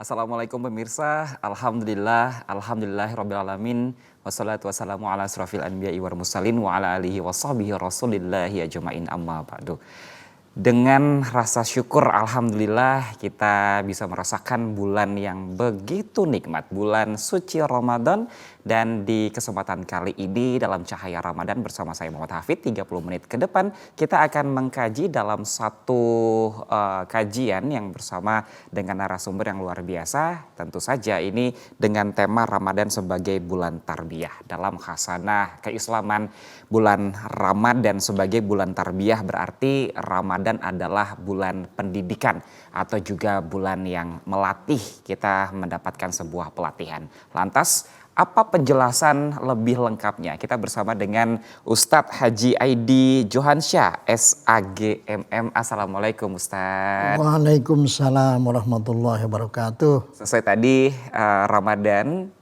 Assalamualaikum pemirsa, Alhamdulillahirrabbilalamin. Wassalatu wassalamu ala asrafil anbiya'i wal mursalin wa ala alihi wa sahbihi rasulillahi ajma'in amma ba'du. Dengan rasa syukur alhamdulillah kita bisa merasakan bulan yang begitu nikmat, bulan suci Ramadan. Dan di kesempatan kali ini dalam Cahaya Ramadan bersama saya Muhammad Hafid, 30 menit ke depan kita akan mengkaji dalam satu kajian yang bersama dengan narasumber yang luar biasa. Tentu saja ini dengan tema Ramadan sebagai bulan tarbiyah. Dalam khasanah keislaman, bulan Ramadan sebagai bulan tarbiyah berarti Ramadan adalah bulan pendidikan atau juga bulan yang melatih kita mendapatkan sebuah pelatihan. Lantas apa penjelasan lebih lengkapnya? Kita bersama dengan Ustadz Haji Aidi Johansyah, SAGMM. Assalamualaikum Ustadz. Waalaikumsalam warahmatullahi wabarakatuh. Selesai tadi Ramadan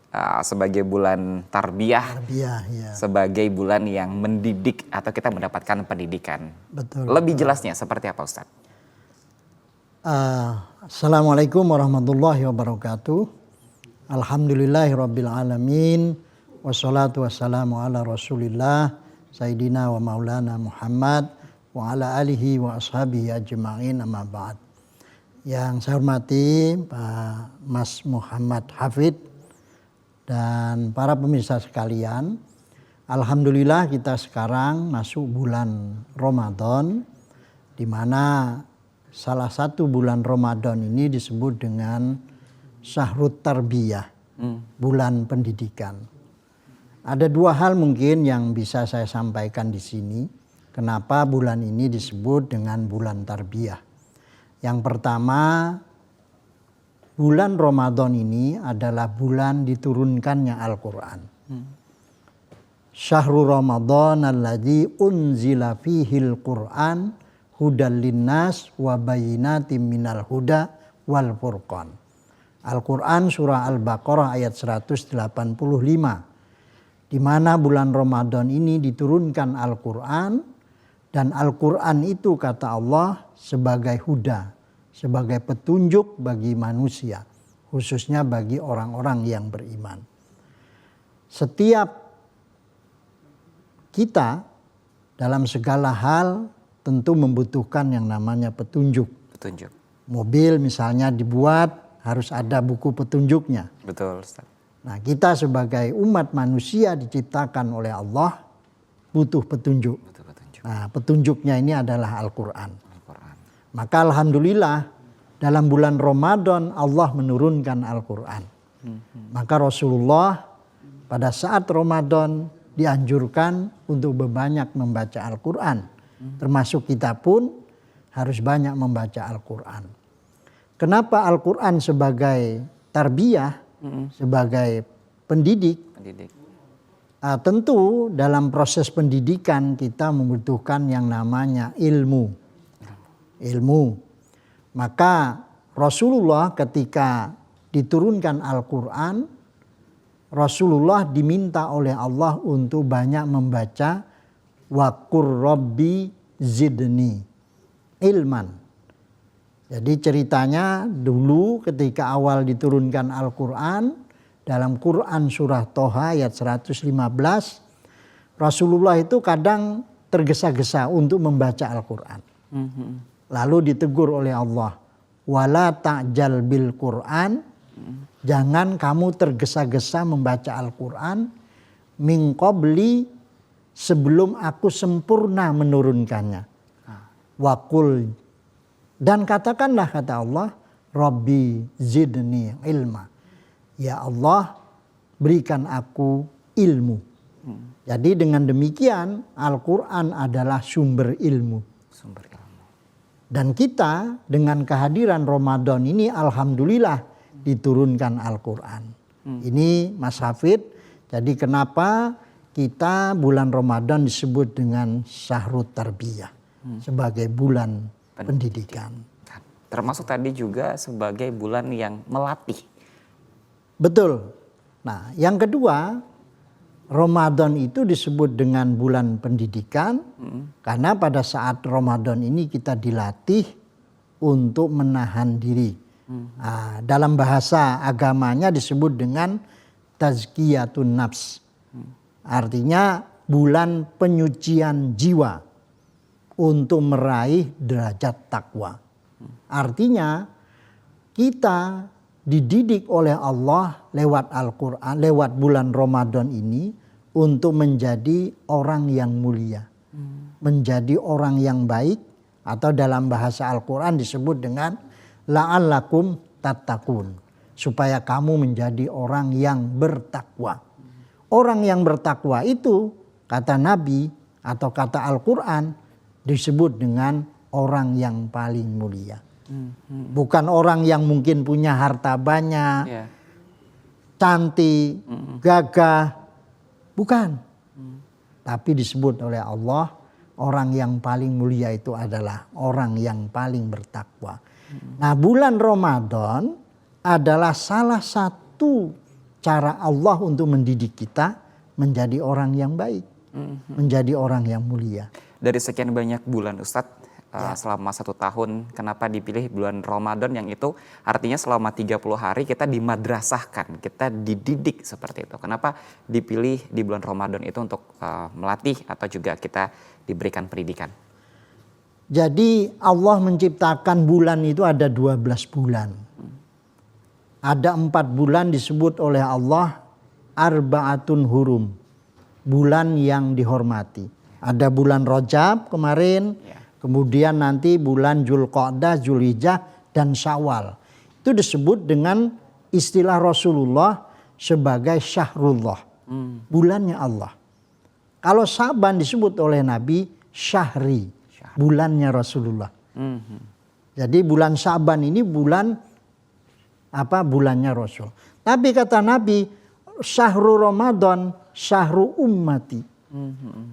sebagai bulan tarbiyah, ya. Sebagai bulan yang mendidik atau kita mendapatkan pendidikan. Betul. Lebih jelasnya seperti apa Ustadz? Assalamualaikum warahmatullahi wabarakatuh. Alhamdulillahirabbil alamin. Wassalatu wassalamu ala Rasulillah Sayyidina wa Maulana Muhammad wa ala alihi wa ashabihi ajma'in amma ba'd. Yang saya hormati Pak Mas Muhammad Hafid dan para pemirsa sekalian, alhamdulillah kita sekarang masuk bulan Ramadan, di mana salah satu bulan Ramadan ini disebut dengan Syahrut Tarbiyah, bulan pendidikan. Ada dua hal mungkin yang bisa saya sampaikan di sini. Kenapa bulan ini disebut dengan bulan tarbiyah? Yang pertama, bulan Ramadan ini adalah bulan diturunkannya Al-Quran. Syahrul Ramadan alladzi unzila fihil Quran hudal linnas wa bayyinatin minal huda wal furqan. Al-Quran surah Al-Baqarah ayat 185. Di mana bulan Ramadan ini diturunkan Al-Quran. Dan Al-Quran itu kata Allah sebagai huda, sebagai petunjuk bagi manusia. Khususnya bagi orang-orang yang beriman. Setiap kita dalam segala hal tentu membutuhkan yang namanya petunjuk. Mobil misalnya dibuat, harus ada buku petunjuknya. Betul Ustaz. Nah, kita sebagai umat manusia diciptakan oleh Allah butuh petunjuk. Nah, petunjuknya ini adalah Al-Quran. Maka alhamdulillah dalam bulan Ramadan Allah menurunkan Al-Quran. Maka Rasulullah pada saat Ramadan dianjurkan untuk berbanyak membaca Al-Quran. Termasuk kita pun harus banyak membaca Al-Quran. Kenapa Al-Quran sebagai tarbiyah, sebagai pendidik? Tentu dalam proses pendidikan kita membutuhkan yang namanya ilmu. Maka Rasulullah ketika diturunkan Al-Quran, Rasulullah diminta oleh Allah untuk banyak membaca wa qur rabbi zidni ilman. Jadi ceritanya dulu ketika awal diturunkan Al-Quran, dalam Quran surah Toha ayat 115, Rasulullah itu kadang tergesa-gesa untuk membaca Al-Quran. Lalu ditegur oleh Allah, wala ta'jal bil Quran, jangan kamu tergesa-gesa membaca Al-Quran, min qabli, sebelum aku sempurna menurunkannya. Waqul, dan katakanlah kata Allah, Rabbi zidni ilma. Ya Allah, berikan aku ilmu. Jadi dengan demikian Al-Quran adalah sumber ilmu. Dan kita dengan kehadiran Ramadan ini alhamdulillah diturunkan Al-Quran. Ini Mas Hafid, jadi kenapa kita bulan Ramadan disebut dengan Syahrut Tarbiyah sebagai bulan pendidikan. Termasuk tadi juga sebagai bulan yang melatih. Betul. Nah, yang kedua, Ramadan itu disebut dengan bulan pendidikan karena pada saat Ramadan ini kita dilatih untuk menahan diri Nah, dalam bahasa agamanya disebut dengan tazkiyatun nafs. Artinya bulan penyucian jiwa untuk meraih derajat takwa. Artinya kita dididik oleh Allah lewat Al-Quran, lewat bulan Ramadan ini untuk menjadi orang yang mulia. Menjadi orang yang baik, atau dalam bahasa Al-Quran disebut dengan la'allakum tattaqun. Supaya kamu menjadi orang yang bertakwa. Orang yang bertakwa itu kata Nabi atau kata Al-Quran disebut dengan orang yang paling mulia. Bukan orang yang mungkin punya harta banyak, cantik, gagah. Bukan. Tapi disebut oleh Allah, orang yang paling mulia itu adalah orang yang paling bertakwa. Nah, bulan Ramadan adalah salah satu cara Allah untuk mendidik kita menjadi orang yang baik. Menjadi orang yang mulia. Dari sekian banyak bulan Ustadz, selama 1 tahun, kenapa dipilih bulan Ramadan yang itu artinya selama 30 hari kita dimadrasahkan, kita dididik seperti itu. Kenapa dipilih di bulan Ramadan itu untuk melatih atau juga kita diberikan pendidikan? Jadi Allah menciptakan bulan itu ada 12 bulan. Ada 4 bulan disebut oleh Allah arba'atun hurum. Bulan yang dihormati. Ada bulan Rajab kemarin. Kemudian nanti bulan Dzulqa'dah, Dzulhijjah, dan Syawal. Itu disebut dengan istilah Rasulullah sebagai Syahrullah. Bulannya Allah. Kalau Sa'ban disebut oleh Nabi Syahri. Bulannya Rasulullah. Jadi bulan Sa'ban ini bulannya Rasul. Tapi kata Nabi, Syahrul Ramadan, Syahrul ummati.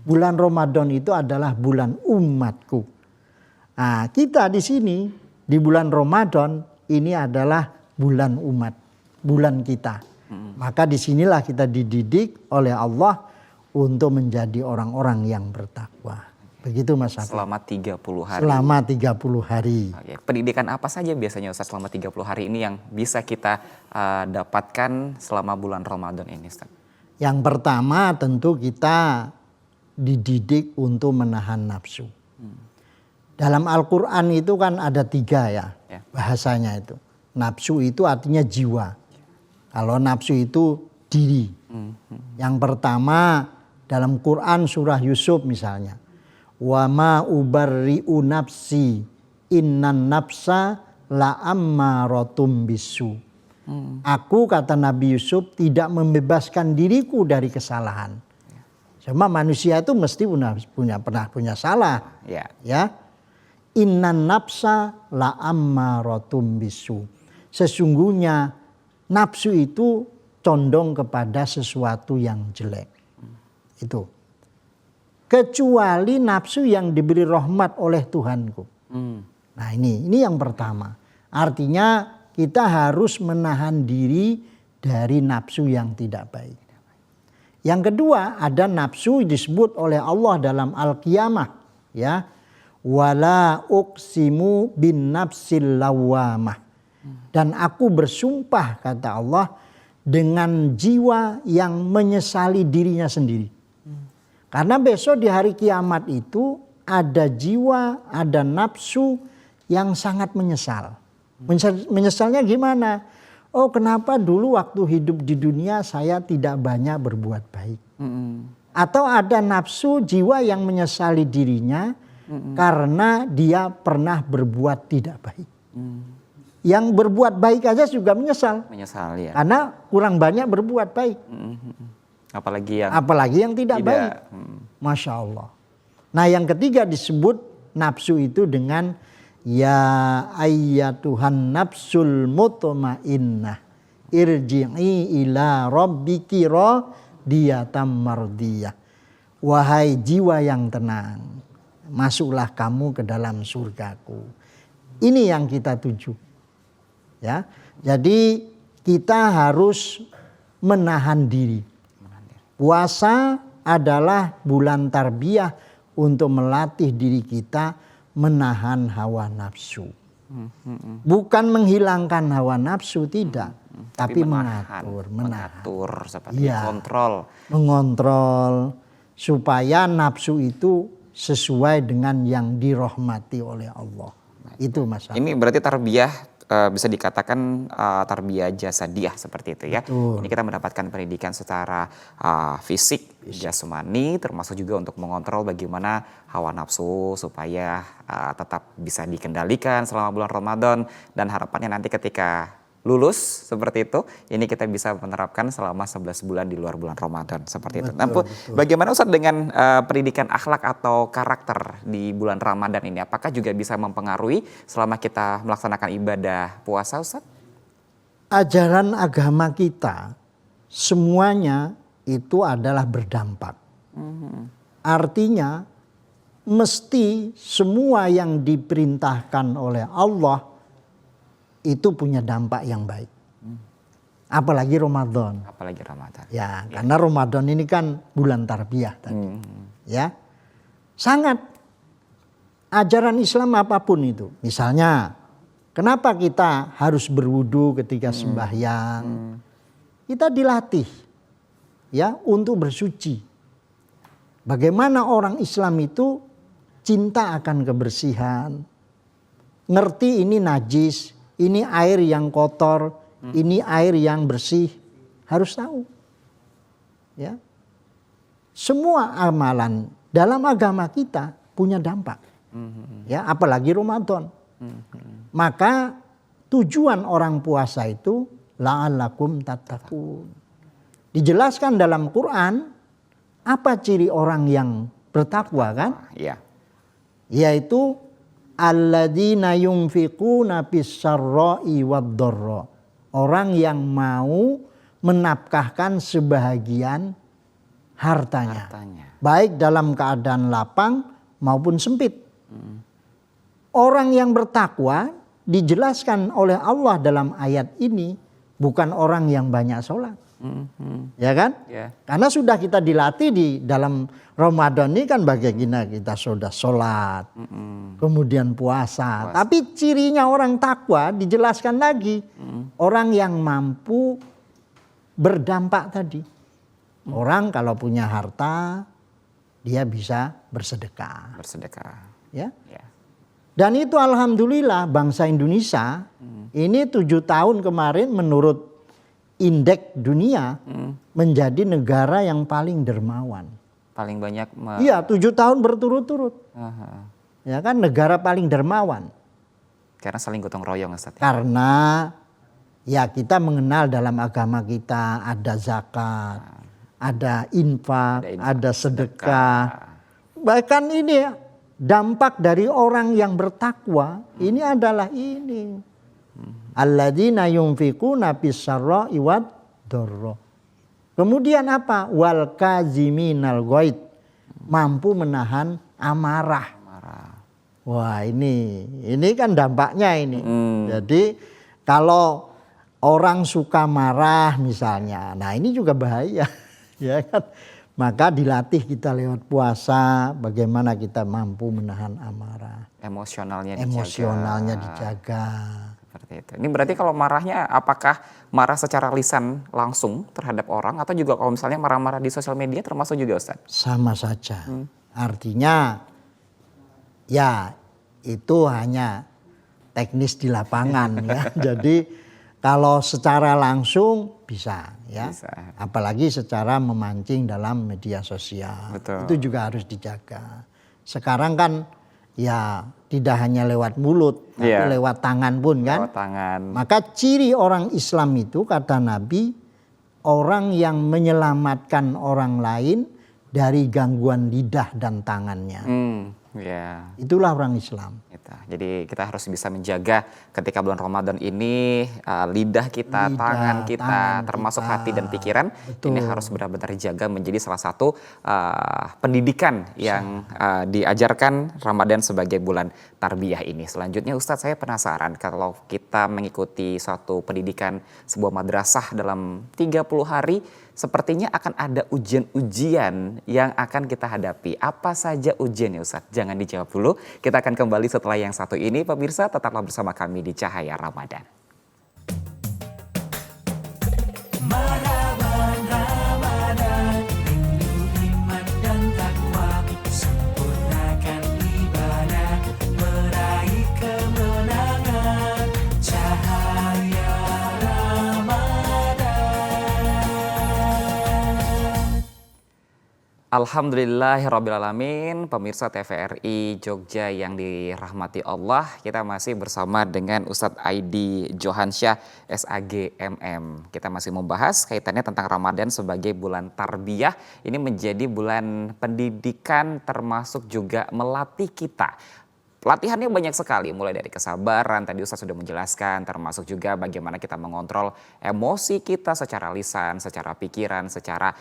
Bulan Ramadan itu adalah bulan umatku. Nah, kita di sini di bulan Ramadan ini adalah bulan umat, bulan kita. Maka disinilah kita dididik oleh Allah untuk menjadi orang-orang yang bertakwa. Begitu Mas Hafiz. Selama 30 hari. Selama 30 hari. Oke. Pendidikan apa saja biasanya Ustaz selama 30 hari ini yang bisa kita dapatkan selama bulan Ramadan ini Ustaz? Yang pertama tentu kita dididik untuk menahan nafsu. Dalam Al-Quran itu kan ada 3 ya bahasanya itu. Nafsu itu artinya jiwa. Kalau nafsu itu diri. Yang pertama dalam Quran surah Yusuf misalnya. Wa ma ubarri'u nafsi innan nafsa la'ammarotum bisu. Aku kata Nabi Yusuf tidak membebaskan diriku dari kesalahan. Cuma manusia itu mesti pernah punya salah. Ya. Innan nafsa la'ammarotum bisu. Sesungguhnya nafsu itu condong kepada sesuatu yang jelek. Itu. Kecuali nafsu yang diberi rahmat oleh Tuhanku. Nah ini yang pertama. Artinya kita harus menahan diri dari nafsu yang tidak baik. Yang kedua ada nafsu disebut oleh Allah dalam Al-Qiyamah. Ya. Wala uqsimu bin nafsil lawamah. Dan aku bersumpah kata Allah dengan jiwa yang menyesali dirinya sendiri. Karena besok di hari kiamat itu ada jiwa, ada nafsu yang sangat menyesal. Menyesalnya gimana? Oh kenapa dulu waktu hidup di dunia saya tidak banyak berbuat baik. Atau ada nafsu jiwa yang menyesali dirinya karena dia pernah berbuat tidak baik. Yang berbuat baik aja juga menyesal. Menyesal ya. Karena kurang banyak berbuat baik. Apalagi yang tidak baik. Masya Allah. Nah yang ketiga disebut nafsu itu dengan ya ayyatuhan nafsul mutmainnah irji'i ila rabbiki radiyatan mardiyah. Wahai jiwa yang tenang, masuklah kamu ke dalam surgaku. Ini yang kita tuju. Ya. Jadi kita harus menahan diri. Puasa adalah bulan tarbiyah untuk melatih diri kita menahan hawa nafsu. Bukan menghilangkan hawa nafsu, tidak. Tapi menahan, mengatur. mengatur seperti Iya. kontrol. Mengontrol supaya nafsu itu sesuai dengan yang dirahmati oleh Allah. Itu masalah. Ini berarti tarbiyah bisa dikatakan tarbiyah jasadiyah seperti itu ya. Betul. Ini kita mendapatkan pendidikan secara fisik, jasmani, termasuk juga untuk mengontrol bagaimana hawa nafsu supaya tetap bisa dikendalikan selama bulan Ramadan, dan harapannya nanti ketika lulus seperti itu, ini kita bisa menerapkan selama 11 bulan di luar bulan Ramadan seperti itu. Nah, bagaimana Ustadz dengan pendidikan akhlak atau karakter di bulan Ramadan ini? Apakah juga bisa mempengaruhi selama kita melaksanakan ibadah puasa, Ustadz? Ajaran agama kita semuanya itu adalah berdampak. Artinya mesti semua yang diperintahkan oleh Allah itu punya dampak yang baik. Apalagi Ramadan. Apalagi Ramadan. Ya, karena Ramadan ini kan bulan tarbiyah tadi. Ya. Sangat ajaran Islam apapun itu. Misalnya, kenapa kita harus berwudu ketika sembahyang? Kita dilatih ya untuk bersuci. Bagaimana orang Islam itu cinta akan kebersihan. Ngerti ini najis, ini air yang kotor, ini air yang bersih, harus tahu. Ya. Semua amalan dalam agama kita punya dampak. Ya, apalagi Ramadan. Maka tujuan orang puasa itu la'allakum tattaqun. Dijelaskan dalam Quran apa ciri orang yang bertakwa kan? Iya. Yaitu alladzina yunfiquna fis-sarra'i wad-dharra. Orang yang mau menafkahkan sebahagian hartanya. Baik dalam keadaan lapang maupun sempit. Orang yang bertakwa dijelaskan oleh Allah dalam ayat ini bukan orang yang banyak sholat. Ya kan? Yeah. Karena sudah kita dilatih di dalam Ramadan ini kan bagaimana kita sudah sholat, kemudian puasa. Tapi cirinya orang takwa dijelaskan lagi. Orang yang mampu berdampak tadi. Orang kalau punya harta, dia bisa bersedekah. Bersedekah. Ya. Ya. Dan itu alhamdulillah bangsa Indonesia ini 7 tahun kemarin menurut indeks dunia menjadi negara yang paling dermawan. Paling banyak. Iya, 7 tahun berturut-turut. Ya kan, negara paling dermawan. Karena saling gotong royong, Ustaz. Karena ya kita mengenal dalam agama kita ada zakat, ada infak, ada sedekah. Bahkan ini ya, dampak dari orang yang bertakwa ini adalah ini. Alladzina yunfiquna fis-sarra'i wad-dharra. Kemudian apa? Wal kaziminal ghaid. Mampu menahan amarah. Wah, ini kan dampaknya ini. Jadi kalau orang suka marah misalnya, nah ini juga bahaya, ya kan? Maka dilatih kita lewat puasa bagaimana kita mampu menahan amarah. Emosionalnya dijaga. Seperti itu. Ini berarti kalau marahnya apakah marah secara lisan langsung terhadap orang atau juga kalau misalnya marah-marah di sosial media termasuk juga, Ustaz? Sama saja. Artinya ya itu hanya teknis di lapangan ya. Jadi kalau secara langsung bisa ya. Bisa. Apalagi secara memancing dalam media sosial. Betul. Itu juga harus dijaga. Sekarang kan ya tidak hanya lewat mulut, tapi lewat tangan pun kan. Lewat tangan. Maka ciri orang Islam itu kata Nabi, orang yang menyelamatkan orang lain dari gangguan lidah dan tangannya. Itulah orang Islam. Jadi kita harus bisa menjaga ketika bulan Ramadan ini lidah kita, tangan kita, termasuk hati dan pikiran. Betul. Ini harus benar-benar dijaga menjadi salah satu pendidikan yang diajarkan Ramadan sebagai bulan tarbiyah ini. Selanjutnya Ustadz, saya penasaran kalau kita mengikuti suatu pendidikan sebuah madrasah dalam 30 hari sepertinya akan ada ujian-ujian yang akan kita hadapi. Apa saja ujiannya Ustadz? Jangan dijawab dulu. Kita akan kembali setelah yang satu ini. Pemirsa, tetaplah bersama kami di Cahaya Ramadan. Alhamdulillahirrabbilalamin, pemirsa TVRI Jogja yang dirahmati Allah, kita masih bersama dengan Ustadz Aidi Johansyah SAG MM. Kita masih membahas kaitannya tentang Ramadan sebagai bulan tarbiyah. Ini menjadi bulan pendidikan termasuk juga melatih kita. Latihannya banyak sekali, mulai dari kesabaran, tadi Ustadz sudah menjelaskan, termasuk juga bagaimana kita mengontrol emosi kita secara lisan, secara pikiran, secara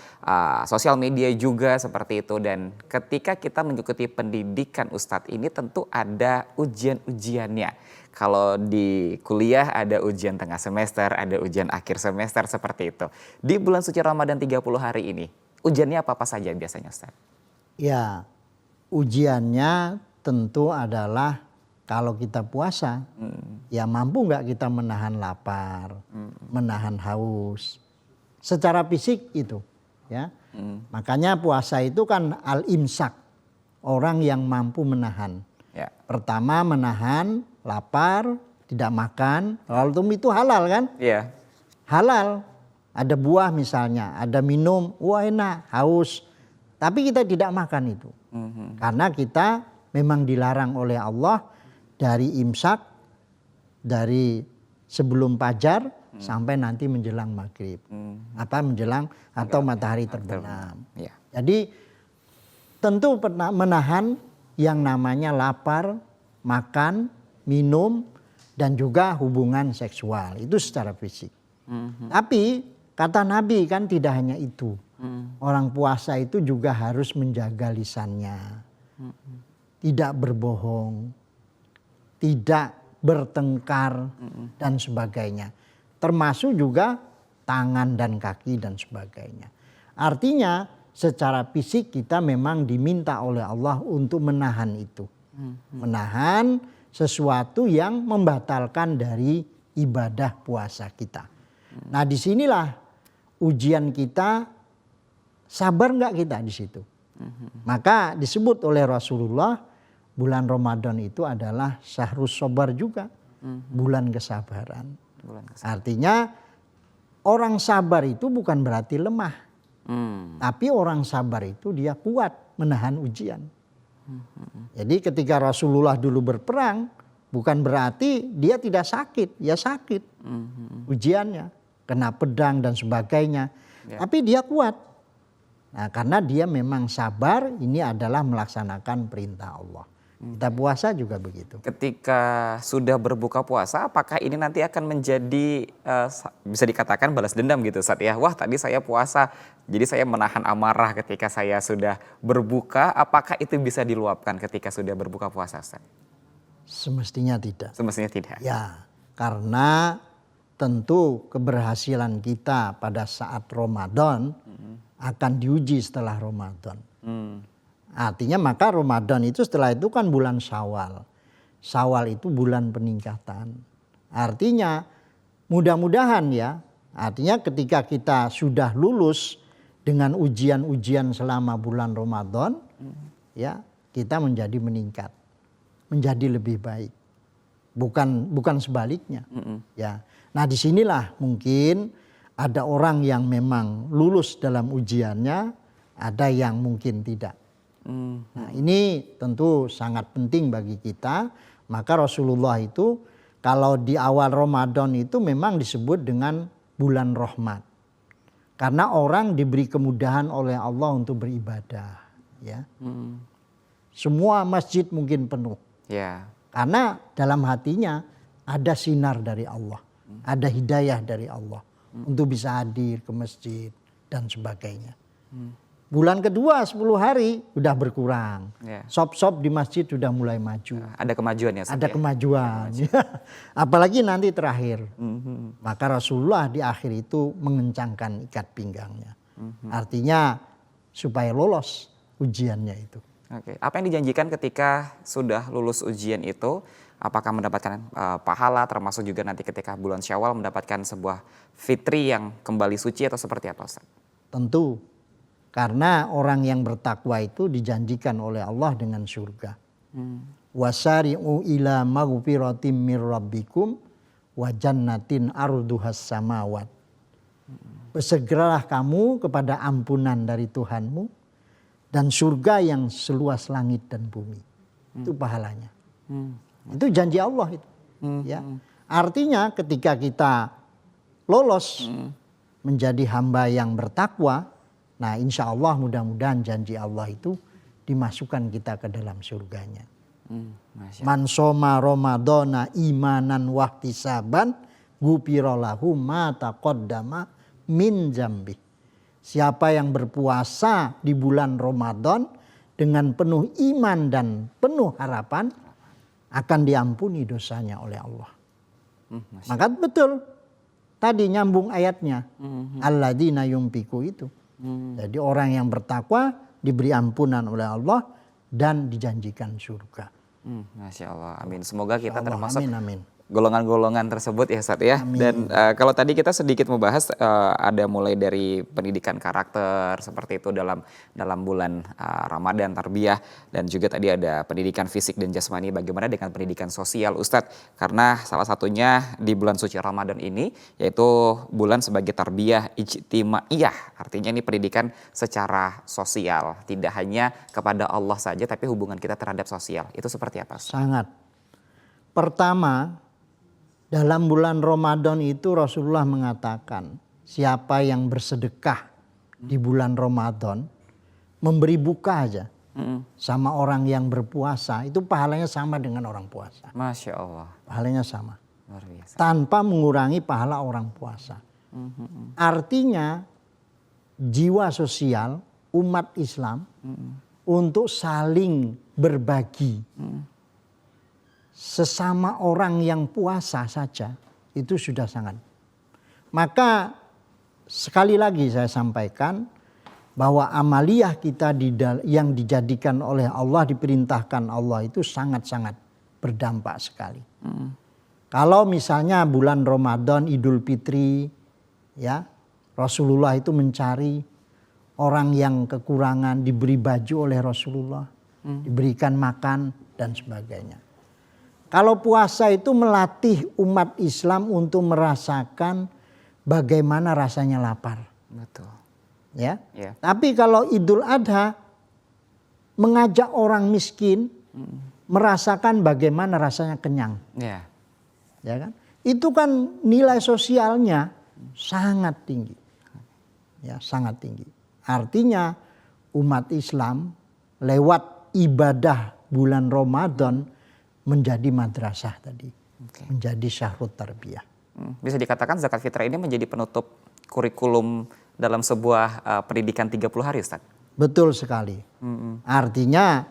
sosial media juga seperti itu. Dan ketika kita mengikuti pendidikan Ustadz ini tentu ada ujian-ujiannya. Kalau di kuliah ada ujian tengah semester, ada ujian akhir semester seperti itu. Di bulan suci Ramadan 30 hari ini, ujiannya apa-apa saja biasanya Ustadz? Ya, ujiannya tentu adalah kalau kita puasa, ya mampu nggak kita menahan lapar, menahan haus. Secara fisik itu, ya. Makanya puasa itu kan al-imsak, orang yang mampu menahan. Ya. Pertama menahan lapar, tidak makan, lalu itu halal kan? Iya. Halal, ada buah misalnya, ada minum, wah enak, haus. Tapi kita tidak makan itu, karena kita memang dilarang oleh Allah dari imsak, dari sebelum fajar sampai nanti menjelang maghrib. Apa menjelang atau matahari terbenam. Ya. Jadi tentu menahan yang namanya lapar, makan, minum, dan juga hubungan seksual. Itu secara fisik. Tapi kata Nabi kan tidak hanya itu. Orang puasa itu juga harus menjaga lisannya. Tidak berbohong, tidak bertengkar dan sebagainya. Termasuk juga tangan dan kaki dan sebagainya. Artinya secara fisik kita memang diminta oleh Allah untuk menahan itu. Menahan sesuatu yang membatalkan dari ibadah puasa kita. Nah disinilah ujian kita, sabar nggak kita di situ. Maka disebut oleh Rasulullah bulan Ramadan itu adalah syahrus sabar juga, bulan kesabaran. Artinya orang sabar itu bukan berarti lemah, tapi orang sabar itu dia kuat menahan ujian. Jadi ketika Rasulullah dulu berperang bukan berarti dia tidak sakit, ya sakit ujiannya, kena pedang dan sebagainya, tapi dia kuat. Nah, karena dia memang sabar, ini adalah melaksanakan perintah Allah. Kita puasa juga begitu. Ketika sudah berbuka puasa, apakah ini nanti akan menjadi bisa dikatakan balas dendam gitu Ustadz ya? Wah tadi saya puasa, jadi saya menahan amarah ketika saya sudah berbuka. Apakah itu bisa diluapkan ketika sudah berbuka puasa Ustadz? Semestinya tidak. Semestinya tidak. Ya, karena tentu keberhasilan kita pada saat Ramadan akan diuji setelah Ramadan. Artinya maka Ramadan itu setelah itu kan bulan Syawal. Syawal itu bulan peningkatan. Artinya mudah-mudahan ya, artinya ketika kita sudah lulus dengan ujian-ujian selama bulan Ramadan, ya kita menjadi meningkat, menjadi lebih baik. Bukan sebaliknya. Ya. Nah disinilah mungkin ada orang yang memang lulus dalam ujiannya, ada yang mungkin tidak. Nah ini tentu sangat penting bagi kita. Maka Rasulullah itu kalau di awal Ramadan itu memang disebut dengan bulan rahmat. Karena orang diberi kemudahan oleh Allah untuk beribadah. Ya. Semua masjid mungkin penuh. Ya. Karena dalam hatinya ada sinar dari Allah. Ada hidayah dari Allah. Untuk bisa hadir ke masjid dan sebagainya. Bulan kedua 10 hari udah berkurang. Yeah. Sop-sop di masjid sudah mulai maju. Ada kemajuan ya? Ada kemajuan. Apalagi nanti terakhir. Maka Rasulullah di akhir itu mengencangkan ikat pinggangnya. Artinya supaya lolos ujiannya itu. Oke. Apa yang dijanjikan ketika sudah lulus ujian itu? Apakah mendapatkan pahala, termasuk juga nanti ketika bulan Syawal mendapatkan sebuah fitri yang kembali suci atau seperti apa, Ustaz? Tentu, karena orang yang bertakwa itu dijanjikan oleh Allah dengan surga. Wasari'u ila maghfiratim mir rabbikum wa jannatin arduhas samawat. Bersegeralah kamu kepada ampunan dari Tuhanmu dan surga yang seluas langit dan bumi. Itu pahalanya. Itu janji Allah itu. Ya. Artinya ketika kita lolos menjadi hamba yang bertakwa, nah insya Allah mudah-mudahan janji Allah itu dimasukkan kita ke dalam surganya. Man soma Ramadana imanan wahtisaban ghufira lahu ma taqaddama min dzambi. Siapa yang berpuasa di bulan Ramadan dengan penuh iman dan penuh harapan akan diampuni dosanya oleh Allah. Maka betul tadi nyambung ayatnya. Alladzina yunfiqu itu. Jadi orang yang bertakwa diberi ampunan oleh Allah dan dijanjikan surga. Masya Allah, amin. Semoga kita Allah, termasuk amin. golongan-golongan tersebut ya Ustaz ya. Amin. Dan kalau tadi kita sedikit membahas ada mulai dari pendidikan karakter seperti itu dalam bulan Ramadan, tarbiyah, dan juga tadi ada pendidikan fisik dan jasmani. Bagaimana dengan pendidikan sosial Ustadz? Karena salah satunya di bulan suci Ramadan ini yaitu bulan sebagai tarbiyah ijtimaiyah. Artinya ini pendidikan secara sosial, tidak hanya kepada Allah saja tapi hubungan kita terhadap sosial. Itu seperti apa, Ustaz? Sangat. Pertama, dalam bulan Ramadan itu Rasulullah mengatakan siapa yang bersedekah di bulan Ramadan memberi buka aja sama orang yang berpuasa itu pahalanya sama dengan orang puasa. Masya Allah. Pahalanya sama. Luar biasa. Tanpa mengurangi pahala orang puasa. Artinya jiwa sosial umat Islam untuk saling berbagi sesama orang yang puasa saja itu sudah sangat. Maka sekali lagi saya sampaikan bahwa amaliyah kita yang dijadikan oleh Allah, diperintahkan Allah itu sangat-sangat berdampak sekali. Kalau misalnya bulan Ramadan Idul Fitri ya, Rasulullah itu mencari orang yang kekurangan, diberi baju oleh Rasulullah, diberikan makan dan sebagainya. Kalau puasa itu melatih umat Islam untuk merasakan bagaimana rasanya lapar. Betul. Ya. Ya. Tapi kalau Idul Adha mengajak orang miskin merasakan bagaimana rasanya kenyang. Ya. Ya kan? Itu kan nilai sosialnya sangat tinggi. Ya, sangat tinggi. Artinya umat Islam lewat ibadah bulan Ramadan menjadi madrasah tadi, menjadi syahrut tarbiyah. Bisa dikatakan zakat fitrah ini menjadi penutup kurikulum dalam sebuah pendidikan 30 hari Ustaz? Betul sekali. Artinya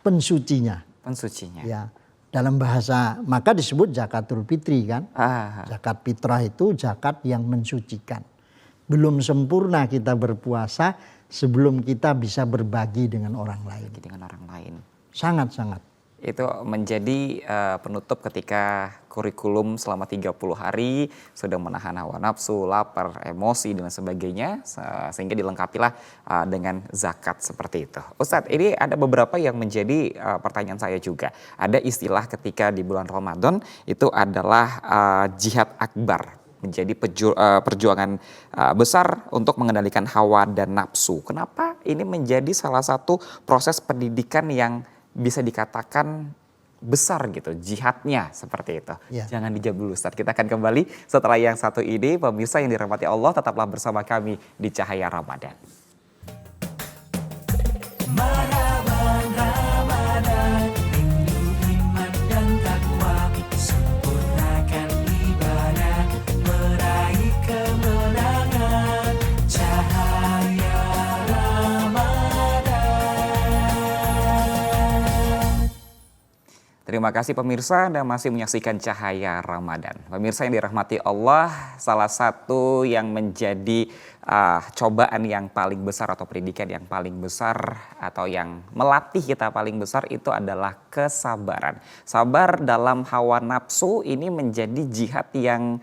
pensucinya. Pensucinya. Ya, dalam bahasa maka disebut zakatul fitri kan. Zakat fitrah itu zakat yang mensucikan. Belum sempurna kita berpuasa sebelum kita bisa berbagi dengan orang lain. Dengan orang lain. Sangat-sangat. Itu menjadi penutup ketika kurikulum selama 30 hari sudah menahan hawa nafsu, lapar, emosi dan sebagainya sehingga dilengkapilah dengan zakat seperti itu. Ustadz, ini ada beberapa yang menjadi pertanyaan saya juga. Ada istilah ketika di bulan Ramadan itu adalah jihad akbar. Menjadi perjuangan besar untuk mengendalikan hawa dan nafsu. Kenapa ini menjadi salah satu proses pendidikan yang bisa dikatakan besar gitu, jihadnya seperti itu. Ya. Jangan dijawab dulu Ustaz, kita akan kembali setelah yang satu ini. Pemirsa yang dirahmati Allah, tetaplah bersama kami di Cahaya Ramadan. Terima kasih pemirsa, Anda masih menyaksikan Cahaya Ramadan. Pemirsa yang dirahmati Allah, salah satu yang menjadi cobaan yang paling besar atau pendidikan yang paling besar atau yang melatih kita paling besar itu adalah kesabaran. Sabar dalam hawa nafsu ini menjadi jihad yang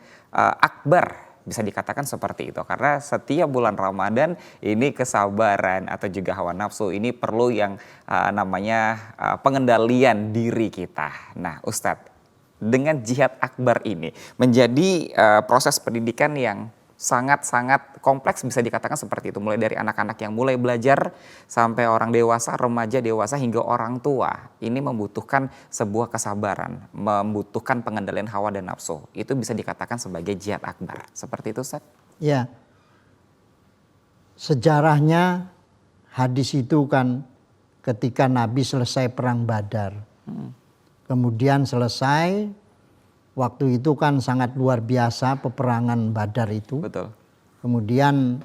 akbar. Bisa dikatakan seperti itu karena setiap bulan Ramadan ini kesabaran atau juga hawa nafsu ini perlu yang namanya pengendalian diri kita. Nah, Ustadz, dengan jihad akbar ini menjadi proses pendidikan yang sangat-sangat kompleks bisa dikatakan seperti itu. Mulai dari anak-anak yang mulai belajar sampai orang dewasa, remaja, dewasa hingga orang tua. Ini membutuhkan sebuah kesabaran, membutuhkan pengendalian hawa dan nafsu. Itu bisa dikatakan sebagai jihad akbar. Seperti itu, Ustaz? Ya, sejarahnya hadis itu kan ketika Nabi selesai perang Badar. Kemudian selesai, waktu itu kan sangat luar biasa peperangan Badar itu. Betul. Kemudian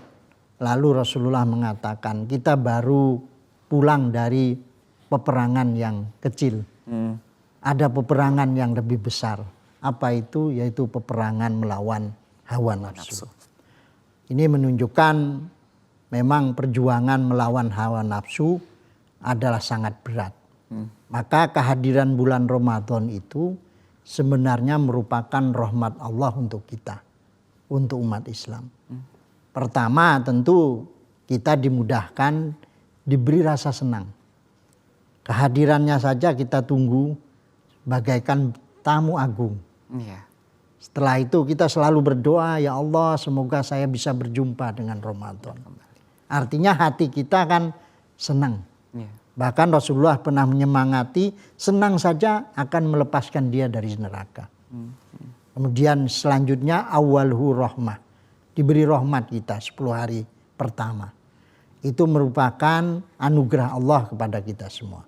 lalu Rasulullah mengatakan kita baru pulang dari peperangan yang kecil. Ada peperangan yang lebih besar. Apa itu? Yaitu peperangan melawan hawa nafsu. Ini menunjukkan memang perjuangan melawan hawa nafsu adalah sangat berat. Maka kehadiran bulan Ramadan itu sebenarnya merupakan rahmat Allah untuk kita, untuk umat Islam. Pertama tentu kita dimudahkan, diberi rasa senang. Kehadirannya saja kita tunggu bagaikan tamu agung. Setelah itu kita selalu berdoa, ya Allah semoga saya bisa berjumpa dengan Ramadan. Artinya hati kita kan senang. Bahkan Rasulullah pernah menyemangati, senang saja akan melepaskan dia dari neraka. Kemudian selanjutnya awalhu rahmah. Diberi rahmat kita 10 hari pertama. Itu merupakan anugerah Allah kepada kita semua.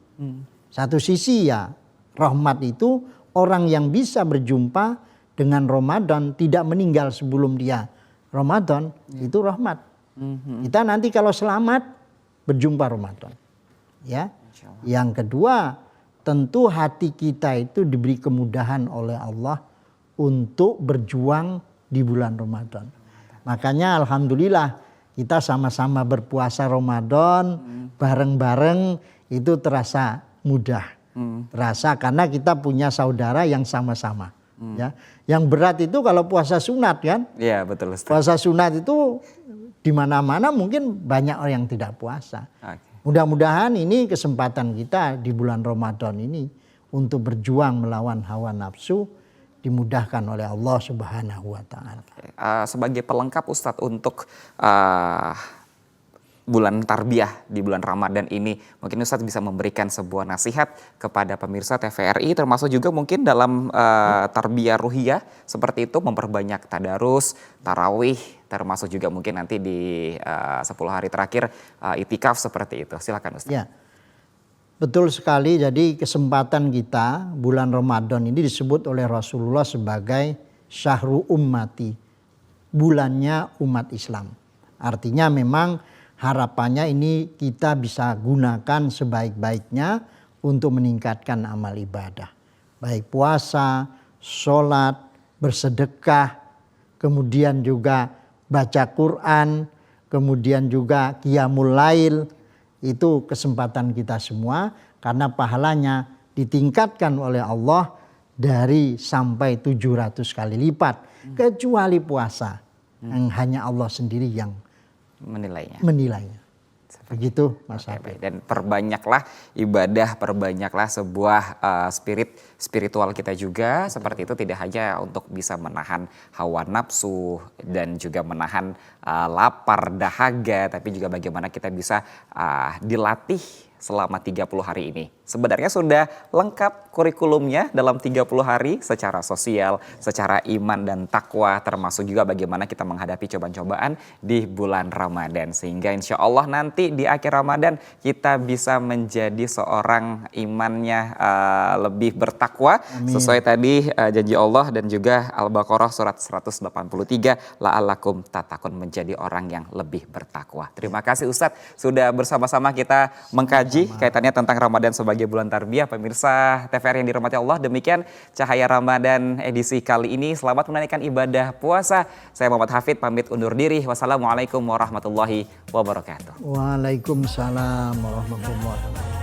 Satu sisi ya rahmat itu orang yang bisa berjumpa dengan Ramadan tidak meninggal sebelum dia Ramadan itu rahmat. Kita nanti kalau selamat berjumpa Ramadan. Ya. Yang kedua, tentu hati kita itu diberi kemudahan oleh Allah untuk berjuang di bulan Ramadan. Makanya alhamdulillah kita sama-sama berpuasa Ramadan bareng-bareng itu terasa mudah. Terasa karena kita punya saudara yang sama-sama. Ya. Yang berat itu kalau puasa sunat kan? Iya, betul, Ustaz. Puasa sunat itu di mana-mana mungkin banyak orang yang tidak puasa. Mudah-mudahan ini kesempatan kita di bulan Ramadan ini untuk berjuang melawan hawa nafsu dimudahkan oleh Allah Subhanahu wa taala. Sebagai pelengkap Ustadz untuk bulan tarbiyah di bulan Ramadan ini, mungkin Ustadz bisa memberikan sebuah nasihat kepada pemirsa TVRI termasuk juga mungkin dalam tarbiyah ruhiyah seperti itu, memperbanyak tadarus, tarawih, termasuk juga mungkin nanti di 10 hari terakhir itikaf seperti itu. Silakan Ustadz. Ya, betul sekali. Jadi kesempatan kita bulan Ramadan ini disebut oleh Rasulullah sebagai syahru ummati, bulannya umat Islam. Artinya memang harapannya ini kita bisa gunakan sebaik-baiknya untuk meningkatkan amal ibadah. Baik puasa, sholat, bersedekah, kemudian juga baca Quran, kemudian juga qiyamul lail. Itu kesempatan kita semua karena pahalanya ditingkatkan oleh Allah dari sampai 700 kali lipat. Kecuali puasa yang hanya Allah sendiri yang menilainya. Begitu Mas Hafid. Dan perbanyaklah ibadah, perbanyaklah sebuah spiritual kita juga. Seperti itu tidak hanya untuk bisa menahan hawa nafsu dan juga menahan lapar, dahaga. Tapi juga bagaimana kita bisa dilatih selama 30 hari ini. Sebenarnya sudah lengkap kurikulumnya dalam 30 hari secara sosial, secara iman dan takwa, termasuk juga bagaimana kita menghadapi cobaan-cobaan di bulan Ramadan. Sehingga insya Allah nanti di akhir Ramadan kita bisa menjadi seorang imannya lebih bertakwa. Amin. Sesuai tadi janji Allah dan juga Al-Baqarah surat 183, la'allakum tatakun, menjadi orang yang lebih bertakwa. Terima kasih Ustadz sudah bersama-sama kita mengkaji Haji kaitannya tentang Ramadan sebagai bulan tarbiyah. Pemirsa TVRI yang dirahmati Allah, demikian Cahaya Ramadan edisi kali ini. Selamat menunaikan ibadah puasa. Saya Muhammad Hafid pamit undur diri. Wassalamualaikum warahmatullahi wabarakatuh. Waalaikumsalam warahmatullahi wabarakatuh.